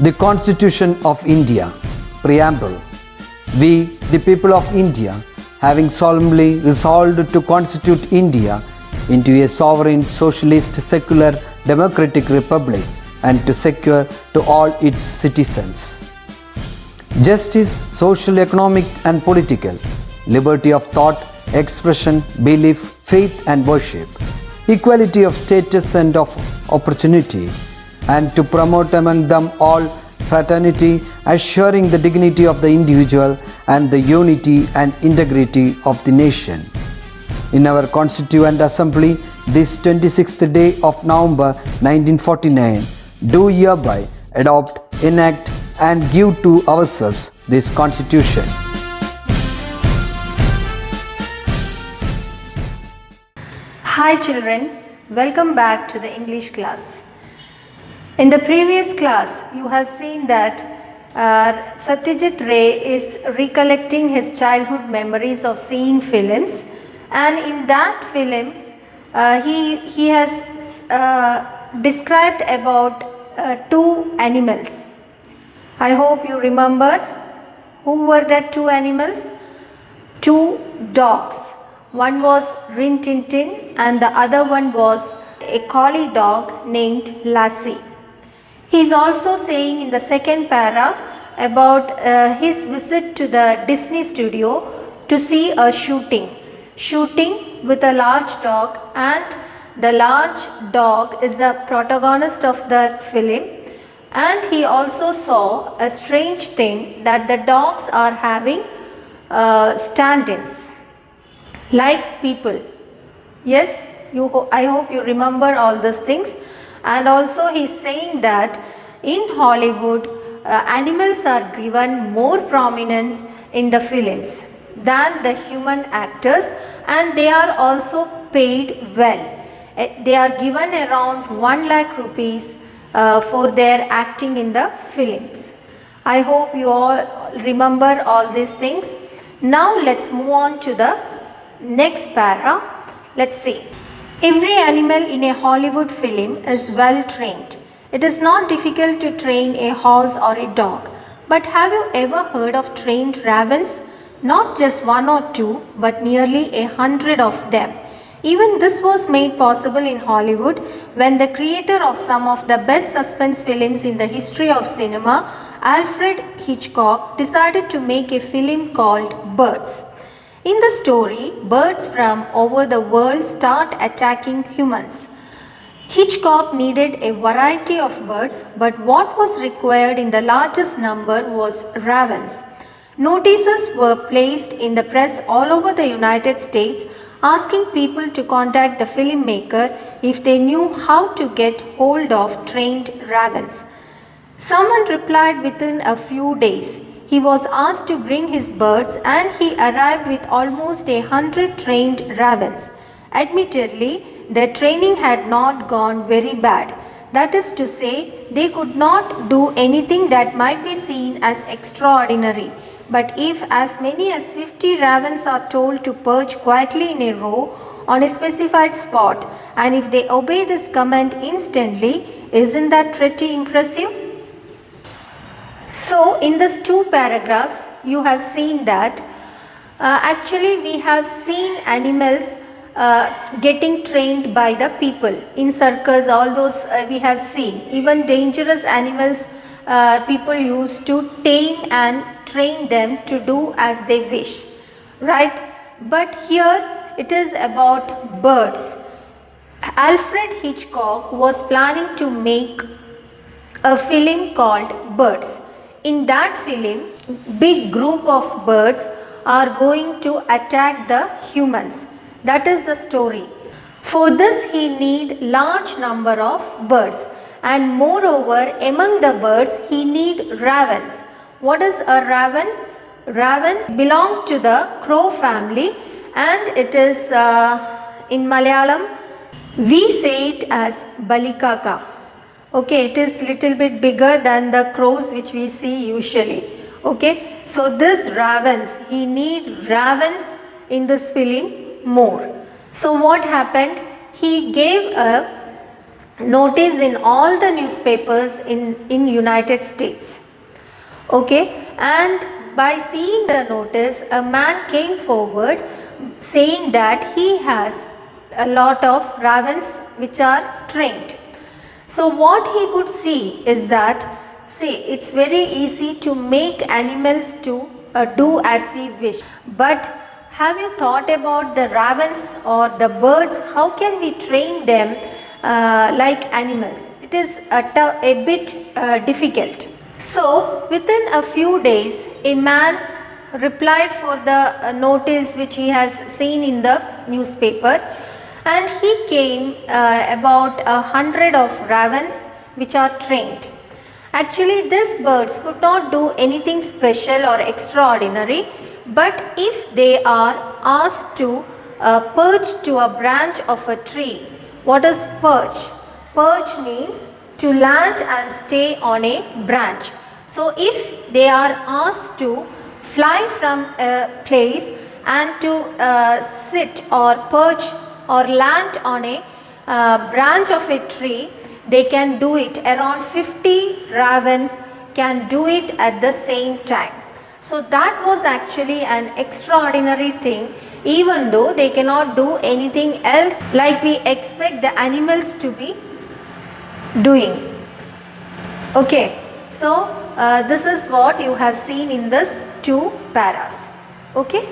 The Constitution of India, Preamble. We, the people of India, having solemnly resolved to constitute India into a sovereign, socialist, secular, democratic republic and to secure to all its citizens justice, social, economic and political, liberty of thought, expression, belief, faith and worship, equality of status and of opportunity, and to promote among them all fraternity, assuring the dignity of the individual and the unity and integrity of the nation. In our Constituent Assembly, this 26th day of November 1949, do hereby adopt, enact and give to ourselves this Constitution. Hi children, welcome back to the English class. In the previous class, you have seen that Satyajit Ray is recollecting his childhood memories of seeing films, and in that films he has described about two animals. I hope you remember who were that two animals? Two dogs. One was Rin Tin Tin and the other one was a collie dog named Lassie. He is also saying in the second para about his visit to the Disney studio to see a shooting with a large dog, and the large dog is the protagonist of the film, and he also saw a strange thing that the dogs are having stand-ins like people. Yes, I hope you remember all these things. And also he is saying that in Hollywood animals are given more prominence in the films than the human actors, and they are also paid well. They are given around 1 lakh rupees for their acting in the films. I hope you all remember all these things. Now let's move on to the next para. Let's see. Every animal in a Hollywood film is well trained. It is not difficult to train a horse or a dog. But have you ever heard of trained ravens? Not just one or two, but nearly 100 of them. Even this was made possible in Hollywood when the creator of some of the best suspense films in the history of cinema, Alfred Hitchcock, decided to make a film called Birds. In the story, birds from over the world start attacking humans. Hitchcock needed a variety of birds, but what was required in the largest number was ravens. Notices were placed in the press all over the United States asking people to contact the filmmaker if they knew how to get hold of trained ravens. Someone replied within a few days. He was asked to bring his birds and he arrived with almost 100 trained ravens. Admittedly, their training had not gone very bad. That is to say, they could not do anything that might be seen as extraordinary. But if as many as 50 ravens are told to perch quietly in a row on a specified spot, and if they obey this command instantly, isn't that pretty impressive? So in these two paragraphs, you have seen that actually we have seen animals getting trained by the people in circus. All those we have seen. Even dangerous animals people used to tame and train them to do as they wish, right? But here it is about birds. Alfred Hitchcock was planning to make a film called Birds. In that film, big group of birds are going to attack the humans. That is the story. For this he need large number of birds, and moreover among the birds he need ravens. What is a raven? Raven belong to the crow family, and it is in Malayalam we say it as balikaka. Okay, it is little bit bigger than the crows which we see usually. Okay, so this ravens, he need ravens in this film more. So what happened? He gave a notice in all the newspapers in United States. Okay, and by seeing the notice, a man came forward saying that he has a lot of ravens which are trained. So what he could see is that, see, it's very easy to make animals to do as we wish, but have you thought about the ravens or the birds? How can we train them like animals? It is a bit difficult. So within a few days, a man replied for the notice which he has seen in the newspaper, and he came about 100 of ravens which are trained. Actually, these birds could not do anything special or extraordinary, but if they are asked to perch to a branch of a tree. What is perch? Perch means to land and stay on a branch. So if they are asked to fly from a place and to sit or perch or land on a branch of a tree, they can do it. Around 50 ravens can do it at the same time. So that was actually an extraordinary thing, even though they cannot do anything else like we expect the animals to be doing. Okay, so this is what you have seen in this two paras. Okay.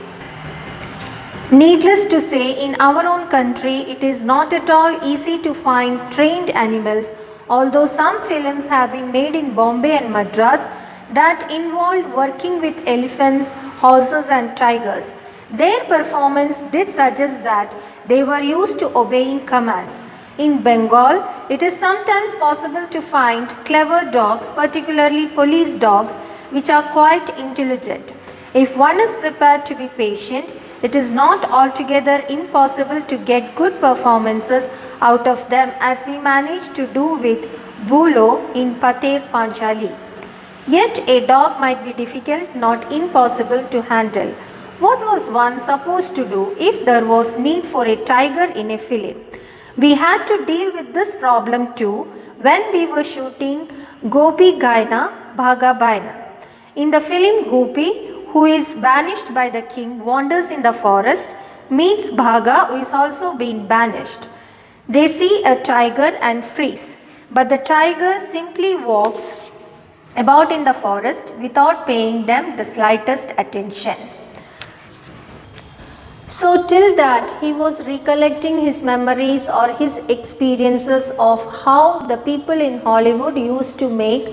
Needless to say, in our own country, it is not at all easy to find trained animals, although some films have been made in Bombay and Madras that involved working with elephants, horses and tigers. Their performance did suggest that they were used to obeying commands. In Bengal, it is sometimes possible to find clever dogs, particularly police dogs, which are quite intelligent. If one is prepared to be patient, it is not altogether impossible to get good performances out of them, as we managed to do with Bulo in Pather Panchali. Yet a dog might be difficult, not impossible to handle. What was one supposed to do if there was need for a tiger in a film? We had to deal with this problem too when we were shooting Gopi Gaina Bhaga Baina. In the film, Gopi, who is banished by the king, wanders in the forest, meets Bhaga, who is also being banished. They see a tiger and freeze, but the tiger simply walks about in the forest without paying them the slightest attention. So till that he was recollecting his memories or his experiences of how the people in Hollywood used to make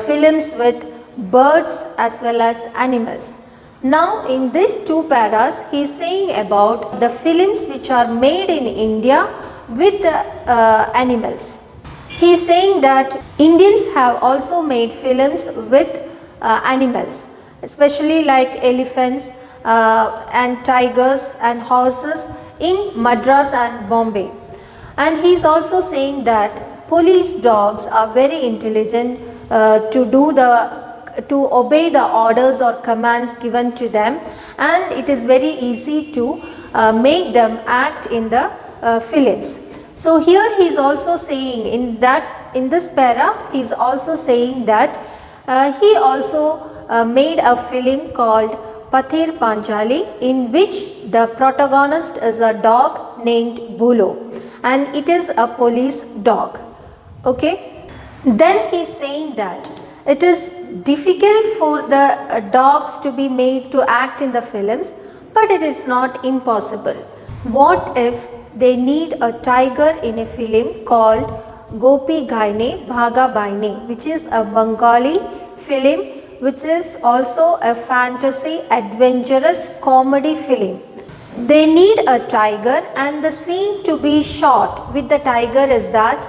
films with birds as well as animals. Now in these two paras he is saying about the films which are made in India with animals. He is saying that Indians have also made films with animals, especially like elephants and tigers and horses in Madras and Bombay. And he is also saying that police dogs are very intelligent to obey the orders or commands given to them, and it is very easy to make them act in the films. So here he is also saying in this para he is also saying that he also made a film called Pather Panchali, in which the protagonist is a dog named Bulo, and it is a police dog. Okay. Then he is saying that it is difficult for the dogs to be made to act in the films, but it is not impossible. What if they need a tiger in a film called Gopi Gaine Bhaga Baine, which is a Bengali film which is also a fantasy adventurous comedy film. They need a tiger, and the scene to be shot with the tiger is that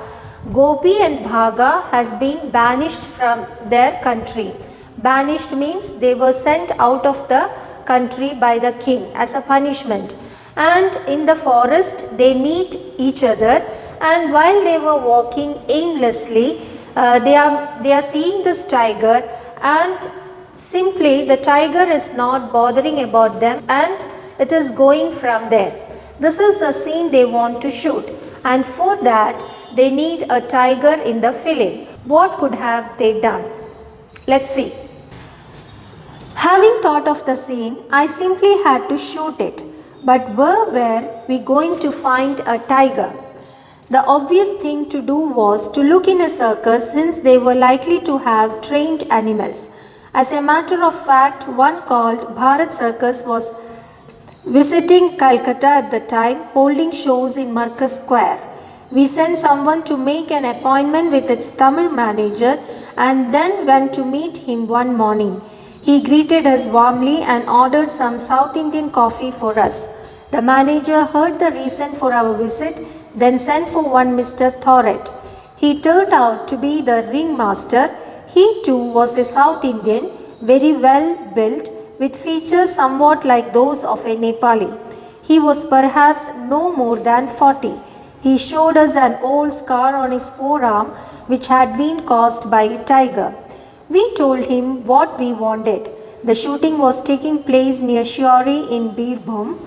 Gopi and Bhaga has been banished from their country. Banished means they were sent out of the country by the king as a punishment. And in the forest they meet each other, and while they were walking aimlessly, they are seeing this tiger, and simply the tiger is not bothering about them and it is going from there. This is the scene they want to shoot, and for that they need a tiger in the film. What could have they done? Let's see. Having thought of the scene, I simply had to shoot it. But where were we going to find a tiger? The obvious thing to do was to look in a circus since they were likely to have trained animals. As a matter of fact, one called Bharat Circus was visiting Calcutta at the time, holding shows in Marcus Square. We sent someone to make an appointment with its Tamil manager and then went to meet him one morning. He greeted us warmly and ordered some South Indian coffee for us. The manager heard the reason for our visit, then sent for one Mr. Thoret. He turned out to be the ringmaster. He too was a South Indian, very well built, with features somewhat like those of a Nepali. He was perhaps no more than 40. He showed us an old scar on his forearm which had been caused by a tiger. We told him what we wanted. The shooting was taking place near Shiori in Birbhum.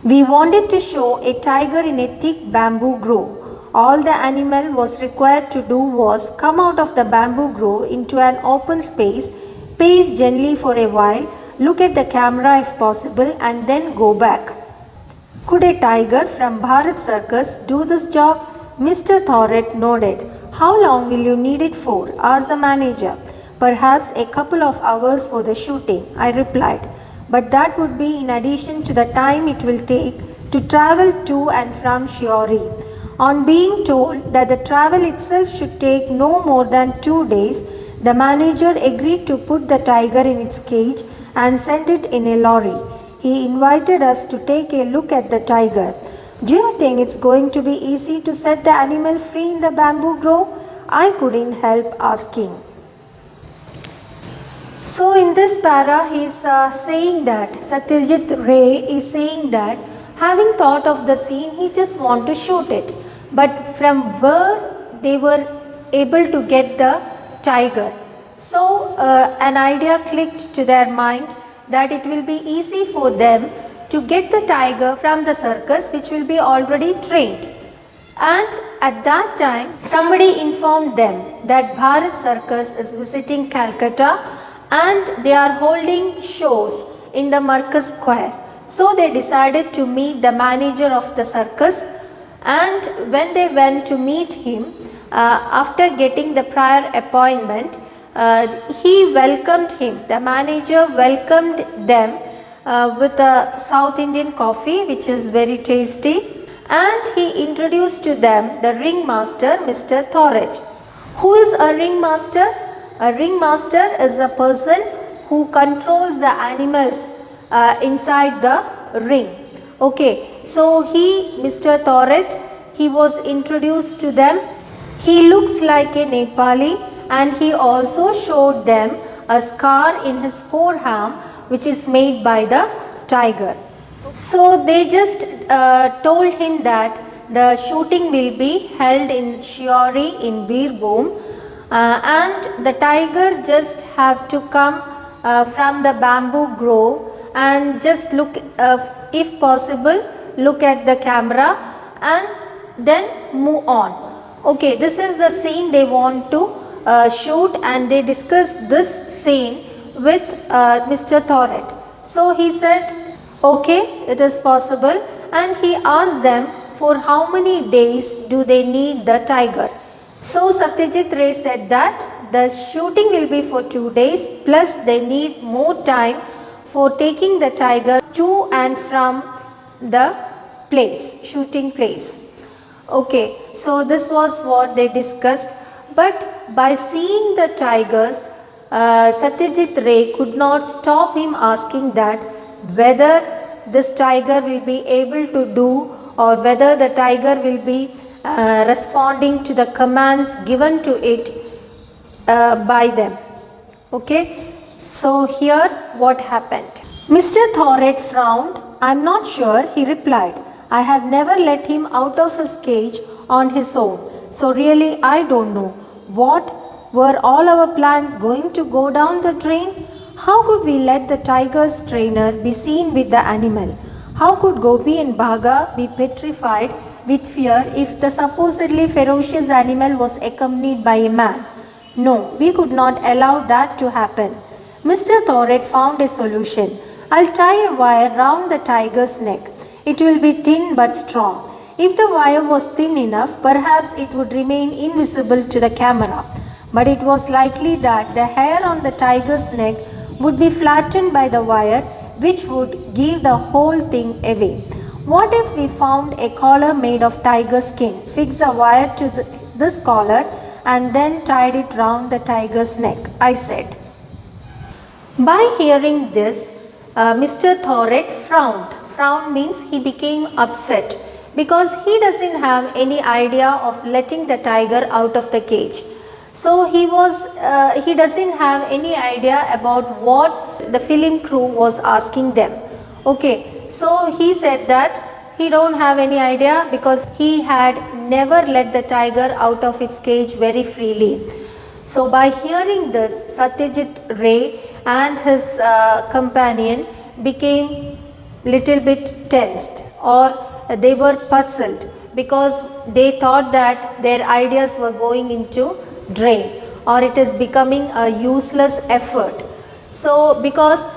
We wanted to show a tiger in a thick bamboo grove. All the animal was required to do was come out of the bamboo grove into an open space, pace gently for a while, look at the camera if possible, and then go back. Could a tiger from Bharat Circus do this job? Mr. Thoret nodded. How long will you need it for? Asked the manager. Perhaps a couple of hours for the shooting, I replied. But that would be in addition to the time it will take to travel to and from Shiori. On being told that the travel itself should take no more than 2 days, the manager agreed to put the tiger in its cage and send it in a lorry. He invited us to take a look at the tiger. Do you think it's going to be easy to set the animal free in the bamboo grove? I couldn't help asking. So in this para, he is saying that, Satyajit Ray is saying that having thought of the scene, he just want to shoot it. But from where they were able to get the tiger. So an idea clicked to their mind that it will be easy for them to get the tiger from the circus which will be already trained. And at that time, somebody informed them that Bharat Circus is visiting Calcutta and they are holding shows in the Marcus Square. So they decided to meet the manager of the circus, and when they went to meet him, after getting the prior appointment, he welcomed him. The manager welcomed them with a South Indian coffee which is very tasty, and he introduced to them the ringmaster, Mr. Thoret. Who is a ringmaster? A ringmaster is a person who controls the animals inside the ring. Okay, so Mr. Thoret, he was introduced to them. He looks like a Nepali, and he also showed them a scar in his forearm which is made by the tiger. So they just told him that the shooting will be held in Shiori in Birbhum. And the tiger just have to come from the bamboo grove and just look, if possible, look at the camera and then move on. Okay, this is the scene they want to shoot, and they discussed this scene with Mr. Thoret. So he said, okay, it is possible, and he asked them for how many days do they need the tiger. So Satyajit Ray said that the shooting will be for 2 days, plus they need more time for taking the tiger to and from the place, shooting place. Okay, so this was what they discussed. But by seeing the tigers, Satyajit Ray could not stop him asking that whether this tiger will be able to do, or whether the tiger will be responding to the commands given to it by them. Okay, so here what happened. Mr. Thoret frowned. I am not sure, he replied. I have never let him out of his cage on his own. So really I don't know. What were all our plans going to go down the drain? How could we let the tiger's trainer be seen with the animal? How could Gopi and Bhaga be petrified with fear if the supposedly ferocious animal was accompanied by a man. No, we could not allow that to happen. Mr. Thoret found a solution. I'll tie a wire round the tiger's neck. It will be thin but strong. If the wire was thin enough, perhaps it would remain invisible to the camera. But it was likely that the hair on the tiger's neck would be flattened by the wire, which would give the whole thing away. What if we found a collar made of tiger skin, fixed a wire to this collar, and then tied it round the tiger's neck? I said. By hearing this, Mr. Thoret frowned. Frown means he became upset because he doesn't have any idea of letting the tiger out of the cage. So he doesn't have any idea about what the film crew was asking them. Okay, so he said that he don't have any idea because he had never let the tiger out of its cage very freely. So by hearing this, Satyajit Ray and his companion became little bit tensed, or they were puzzled because they thought that their ideas were going into drain, or it is becoming a useless effort. So because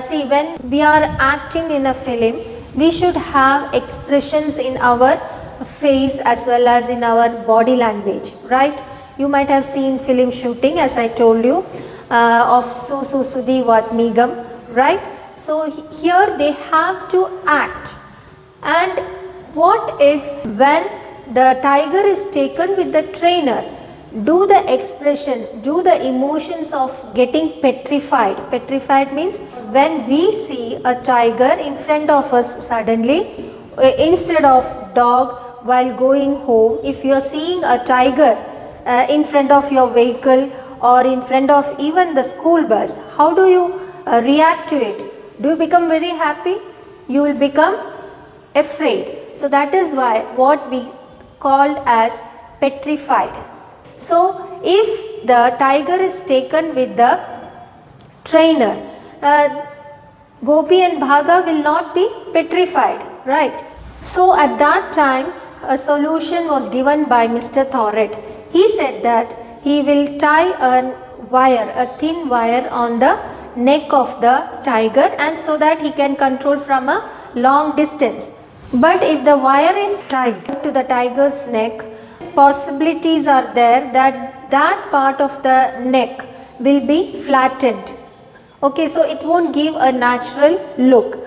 see, when we are acting in a film, we should have expressions in our face as well as in our body language, right? You might have seen film shooting, as I told you, of Susu Sudhi Vatmigam, right? So here they have to act. And what if when the tiger is taken with the trainer, do the expressions, do the emotions of getting petrified. Petrified means when we see a tiger in front of us suddenly, instead of dog while going home, if you are seeing a tiger in front of your vehicle or in front of even the school bus, how do you react to it? Do you become very happy? You will become afraid. So that is why what we called as petrified. So if the tiger is taken with the trainer, Gopi and Bhaga will not be petrified, right? So at that time a solution was given by Mr. Thoret. He said that he will tie a wire, a thin wire on the neck of the tiger, and so that he can control from a long distance. But if the wire is tied to the tiger's neck, possibilities are there that that part of the neck will be flattened. Okay, so it won't give a natural look.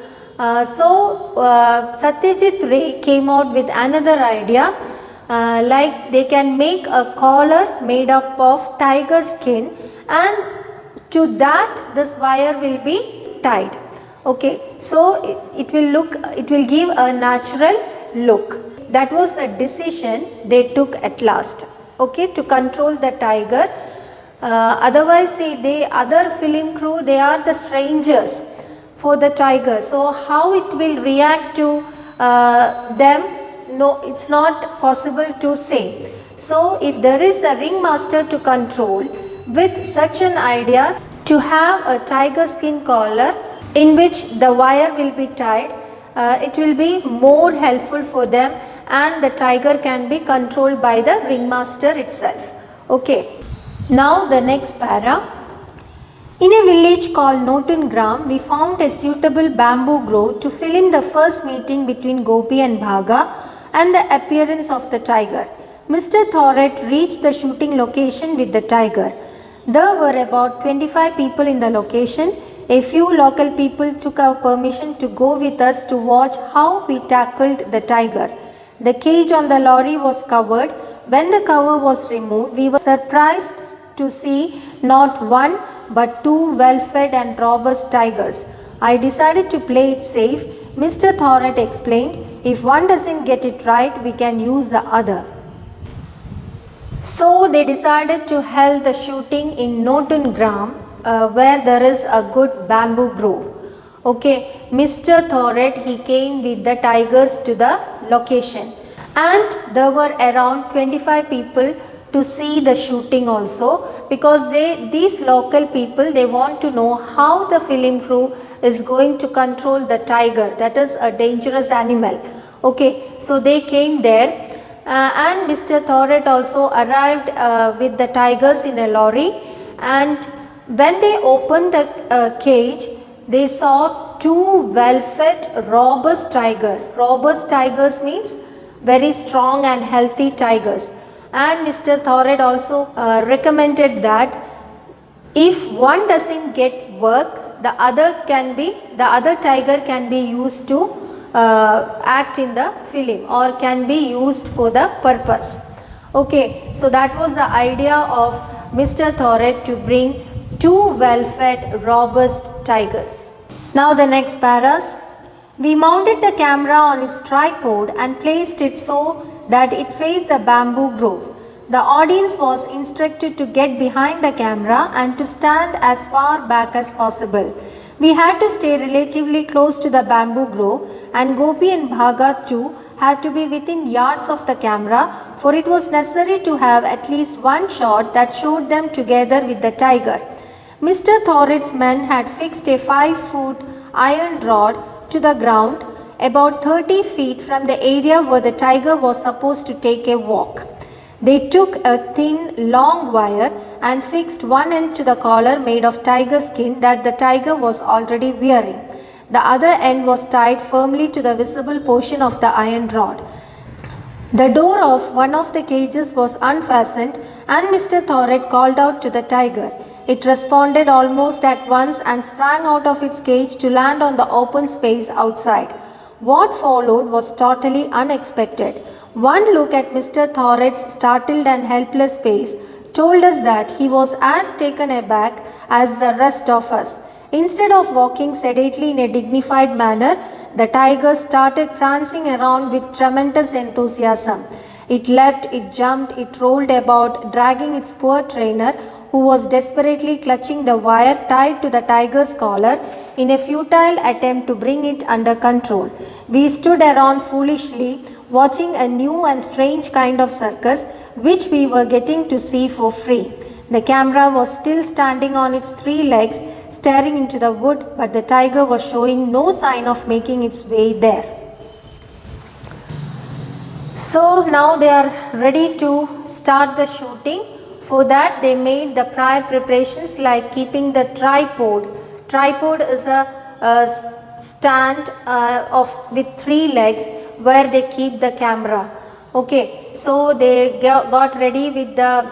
Satyajit Ray came out with another idea, like they can make a collar made up of tiger skin, and to that this wire will be tied. Okay, so it will give a natural look. That was the decision they took at last, okay, to control the tiger. Otherwise, see, the other film crew, they are the strangers for the tiger. So how it will react to them, no, it's not possible to say. So if there is a ringmaster to control, with such an idea to have a tiger skin collar in which the wire will be tied, it will be more helpful for them, and the tiger can be controlled by the ringmaster itself. Okay, now the next para. In a village called Notun Gram, we found a suitable bamboo grove to film the first meeting between Gopi and Bhaga and the appearance of the tiger. Mr. Thoret reached the shooting location with the tiger. There were about 25 people in the location. A few local people took our permission to go with us to watch how we tackled the tiger. The cage on the lorry was covered. When the cover was removed, we were surprised to see not one but two well-fed and robust tigers. I decided to play it safe. Mr. Thoret explained, if one doesn't get it right, we can use the other. So they decided to hold the shooting in Notun Gram, where there is a good bamboo grove. Okay, Mr. Thoret, he came with the tigers to the location, and there were around 25 people to see the shooting also, because these local people, they want to know how the film crew is going to control the tiger, that is a dangerous animal. Okay, so they came there, and Mr. Thorett also arrived with the tigers in a lorry, and when they opened the cage, they saw two well-fed robust tigers. Robust tigers means very strong and healthy tigers. And Mr. Thorett also recommended that if one doesn't get work, the other tiger can be used to act in the film or can be used for the purpose. Okay, so that was the idea of Mr. Thorett to bring two well-fed robust tigers. Now the next paras. We mounted the camera on its tripod and placed it so that it faced the bamboo grove. The audience was instructed to get behind the camera and to stand as far back as possible. We had to stay relatively close to the bamboo grove, and Gopi and Bhagat too had to be within yards of the camera, for it was necessary to have at least one shot that showed them together with the tiger. Mr. Thorett's men had fixed a 5-foot iron rod to the ground about 30 feet from the area where the tiger was supposed to take a walk. They took a thin, long wire and fixed one end to the collar made of tiger skin that the tiger was already wearing. The other end was tied firmly to the visible portion of the iron rod. The door of one of the cages was unfastened, and Mr. Thorett called out to the tiger. It responded almost at once and sprang out of its cage to land on the open space outside. What followed was totally unexpected. One look at Mr. Thorett's startled and helpless face told us that he was as taken aback as the rest of us. Instead of walking sedately in a dignified manner, the tiger started prancing around with tremendous enthusiasm. It leapt, it jumped, it rolled about, dragging its poor trainer, who was desperately clutching the wire tied to the tiger's collar in a futile attempt to bring it under control. We stood around foolishly, watching a new and strange kind of circus which we were getting to see for free. The camera was still standing on its 3 legs, staring into the wood, but the tiger was showing no sign of making its way there. So now they are ready to start the shooting. For that they made the prior preparations like keeping the tripod. Tripod is a stand with 3 legs where they keep the camera. Okay, so they got ready with the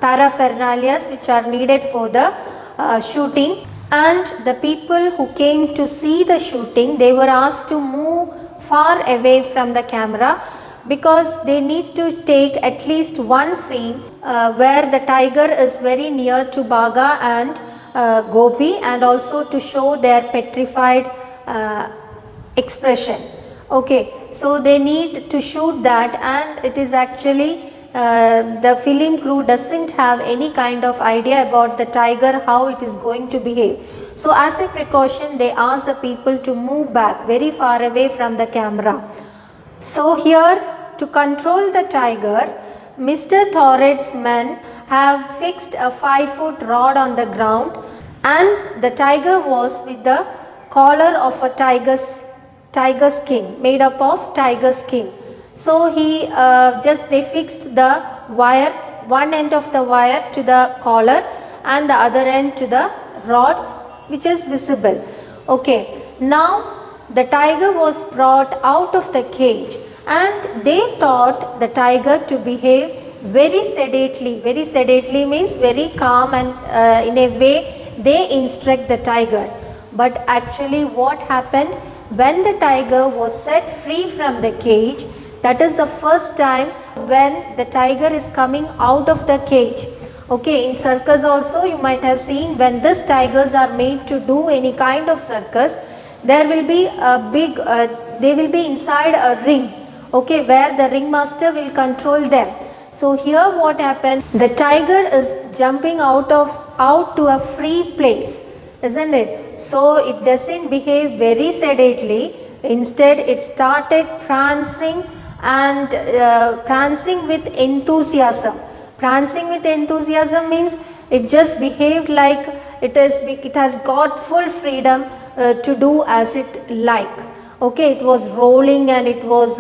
paraphernalia which are needed for the shooting, and the people who came to see the shooting, they were asked to move far away from the camera because they need to take at least one scene where the tiger is very near to Bhaga and Gopi, and also to show their petrified expression. Okay, so they need to shoot that, and it is actually the film crew doesn't have any kind of idea about the tiger, how it is going to behave. So as a precaution, they ask the people to move back very far away from the camera. So here, to control the tiger, Mr. Thorett's men have fixed a 5-foot rod on the ground, and the tiger was with the collar of a tiger skin, made up of tiger skin. So they fixed the wire, one end of the wire to the collar and the other end to the rod which is visible. Okay, now the tiger was brought out of the cage, and they thought the tiger to behave very sedately. Very sedately means very calm, and in a way they instruct the tiger. But actually what happened, when the tiger was set free from the cage, that is the first time when the tiger is coming out of the cage. Okay, in circus also you might have seen, when these tigers are made to do any kind of circus, there will be a big, they will be inside a ring, okay, where the ringmaster will control them. So here what happened, the tiger is jumping out to a free place, isn't it? So it doesn't behave very sedately. Instead it started prancing and prancing with enthusiasm. Prancing with enthusiasm means it just behaved like it has got full freedom to do as it like. Okay, it was rolling and it was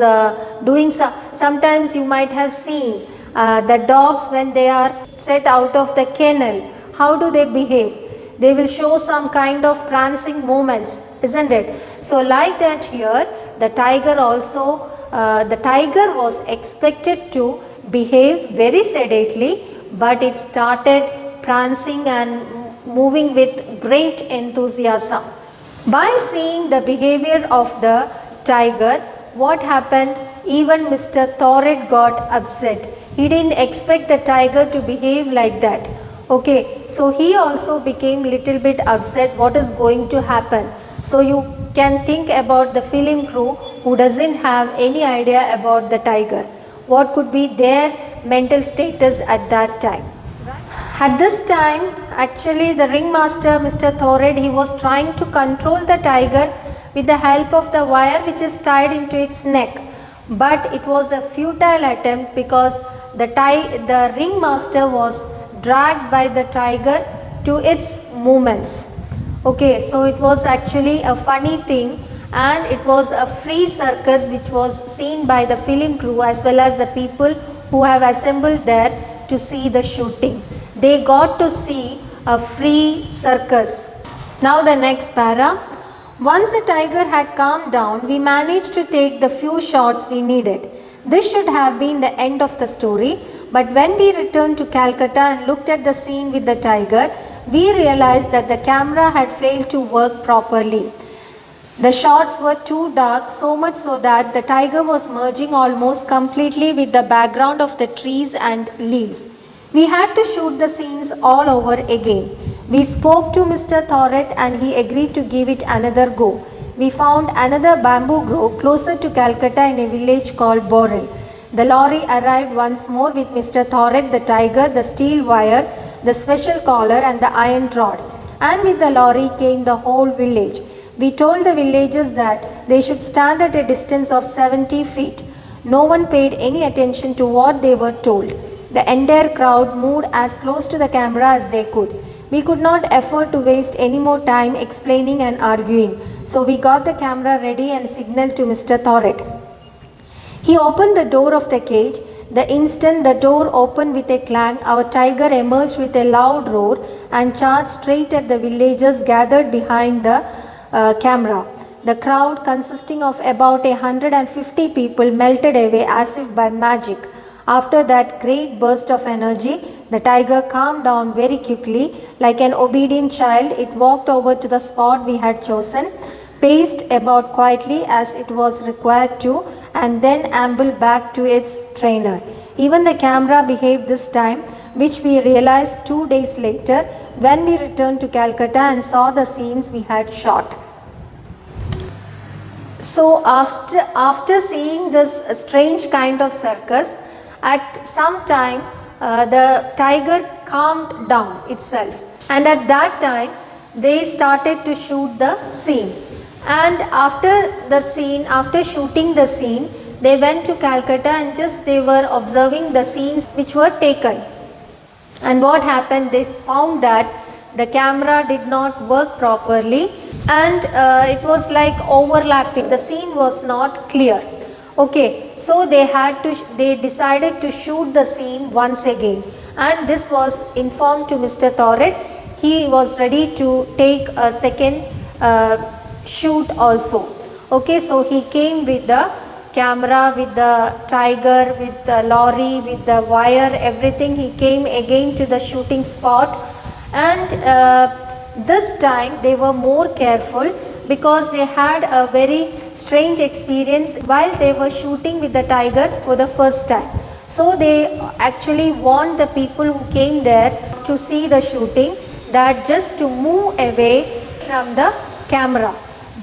doing some. Sometimes you might have seen the dogs when they are set out of the kennel. How do they behave? They will show some kind of prancing movements, isn't it? So like that here, the tiger also, the tiger was expected to behave very sedately, but it started prancing and moving with great enthusiasm. By seeing the behavior of the tiger, what happened? Even Mr. Thoret got upset. He didn't expect the tiger to behave like that. Okay, so he also became little bit upset what is going to happen. So you can think about the film crew who doesn't have any idea about the tiger. What could be their mental status at that time? At this time, actually the ringmaster Mr. Thoret, he was trying to control the tiger with the help of the wire which is tied into its neck. But it was a futile attempt because the ringmaster was dragged by the tiger to its movements. Okay, so it was actually a funny thing, and it was a free circus which was seen by the film crew as well as the people who have assembled there to see the shooting. They got to see a free circus. Now the next para. Once the tiger had calmed down, we managed to take the few shots we needed. This should have been the end of the story, but when we returned to Calcutta and looked at the scene with the tiger, we realized that the camera had failed to work properly. The shots were too dark, so much so that the tiger was merging almost completely with the background of the trees and leaves. We had to shoot the scenes all over again. We spoke to Mr. Thoret and he agreed to give it another go. We found another bamboo grove closer to Calcutta in a village called Borel. The lorry arrived once more with Mr. Thoret, the tiger, the steel wire, the special collar and the iron rod. And with the lorry came the whole village. We told the villagers that they should stand at a distance of 70 feet. No one paid any attention to what they were told. The entire crowd moved as close to the camera as they could. We could not afford to waste any more time explaining and arguing, so we got the camera ready and signaled to Mr. Thoret. He opened the door of the cage. The instant the door opened with a clang, our tiger emerged with a loud roar and charged straight at the villagers gathered behind the camera. The crowd, consisting of about 150 people, melted away as if by magic. After that great burst of energy, the tiger calmed down very quickly. Like an obedient child, it walked over to the spot we had chosen, paced about quietly as it was required to, and then ambled back to its trainer. Even the camera behaved this time, which we realized 2 days later when we returned to Calcutta and saw the scenes we had shot. So after seeing this strange kind of circus, at some time the tiger calmed down itself, and at that time they started to shoot the scene. And after shooting the scene, they went to Calcutta and just they were observing the scenes which were taken. And what happened, they found that the camera did not work properly, and it was like overlapping. The scene was not clear. Okay, so they decided to shoot the scene once again, and this was informed to Mr. Thoret. He was ready to take a second shoot also. Okay, so he came with the camera, with the tiger, with the lorry, with the wire, everything. He came again to the shooting spot, and this time they were more careful because they had a very strange experience while they were shooting with the tiger for the first time. So they actually warned the people who came there to see the shooting that just to move away from the camera.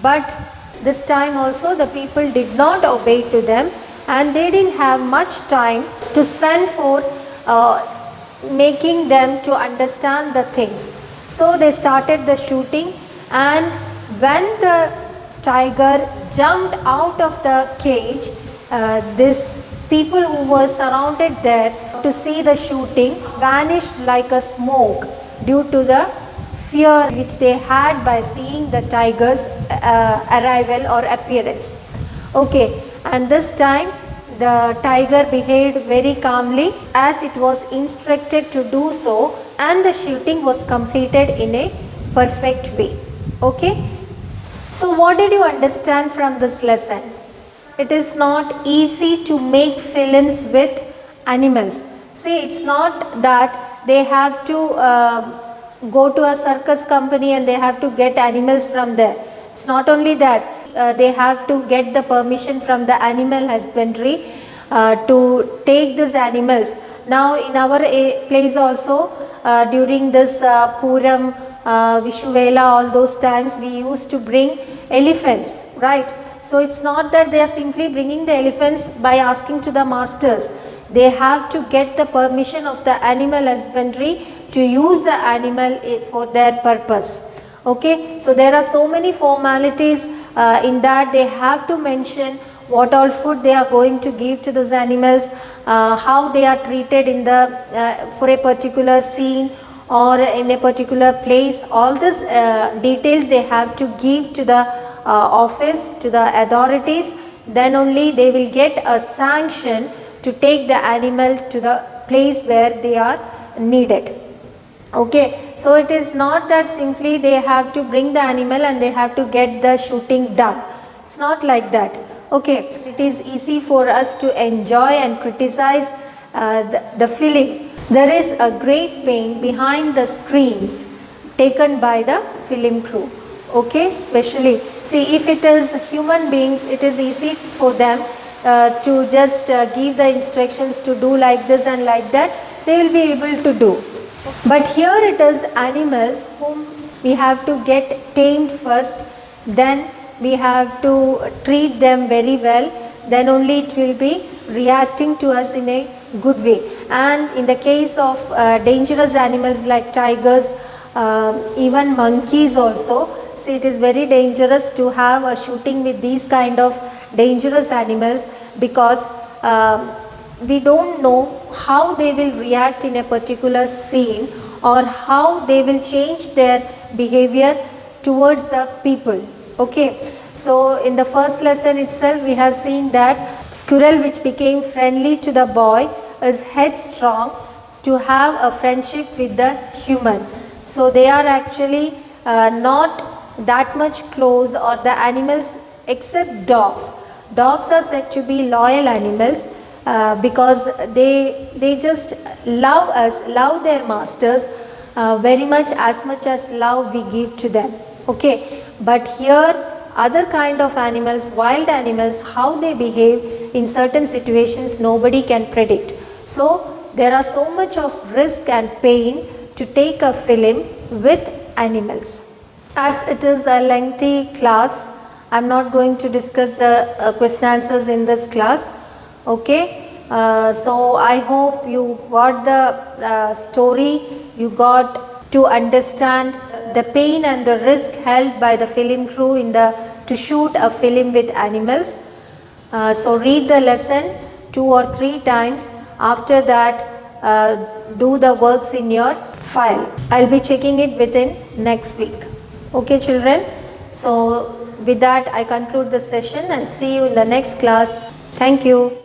But this time also the people did not obey to them, and they didn't have much time to spend for making them to understand the things. So they started the shooting, and when the tiger jumped out of the cage, these people who were surrounded there to see the shooting vanished like a smoke due to the fear which they had by seeing the tiger's arrival or appearance. Okay, and this time the tiger behaved very calmly as it was instructed to do so, and the shooting was completed in a perfect way. Okay, so what did you understand from this lesson? It is not easy to make films with animals. See, it's not that they have to go to a circus company and they have to get animals from there. It's not only that, they have to get the permission from the animal husbandry to take these animals. Now in our place also, during this Puram, Vishuvela, all those times we used to bring elephants, right? So it's not that they are simply bringing the elephants by asking to the masters. They have to get the permission of the animal husbandry to use the animal for their purpose. Okay, so there are so many formalities in that. They have to mention what all food they are going to give to those animals, how they are treated in the for a particular scene or in a particular place. All these details they have to give to the office, to the authorities. Then only they will get a sanction to take the animal to the place where they are needed. Okay, so it is not that simply they have to bring the animal and they have to get the shooting done. It's not like that. Okay, it is easy for us to enjoy and criticize the film. There is a great pain behind the screens taken by the film crew. Okay, especially see, if it is human beings, it is easy for them to just give the instructions to do like this and like that. They will be able to do. But here it is animals whom we have to get tamed first, then we have to treat them very well, then only it will be reacting to us in a good way. And in the case of dangerous animals like tigers, even monkeys also, see, it is very dangerous to have a shooting with these kind of dangerous animals, because we don't know how they will react in a particular scene or how they will change their behavior towards the people. Okay, so in the first lesson itself we have seen that squirrel which became friendly to the boy is headstrong to have a friendship with the human. So they are actually not that much close, or the animals except dogs. Dogs are said to be loyal animals because they just love us, love their masters very much as love we give to them. Okay, but here other kind of animals, wild animals, how they behave in certain situations nobody can predict. So there are so much of risk and pain to take a film with animals. As it is a lengthy class, I am not going to discuss the question answers in this class. Okay, so I hope you got the story, you got to understand the pain and the risk held by the film crew to shoot a film with animals. So read the lesson 2 or 3 times. After that, do the works in your file. I'll be checking it within next week. Okay, children. So with that, I conclude the session and see you in the next class. Thank you.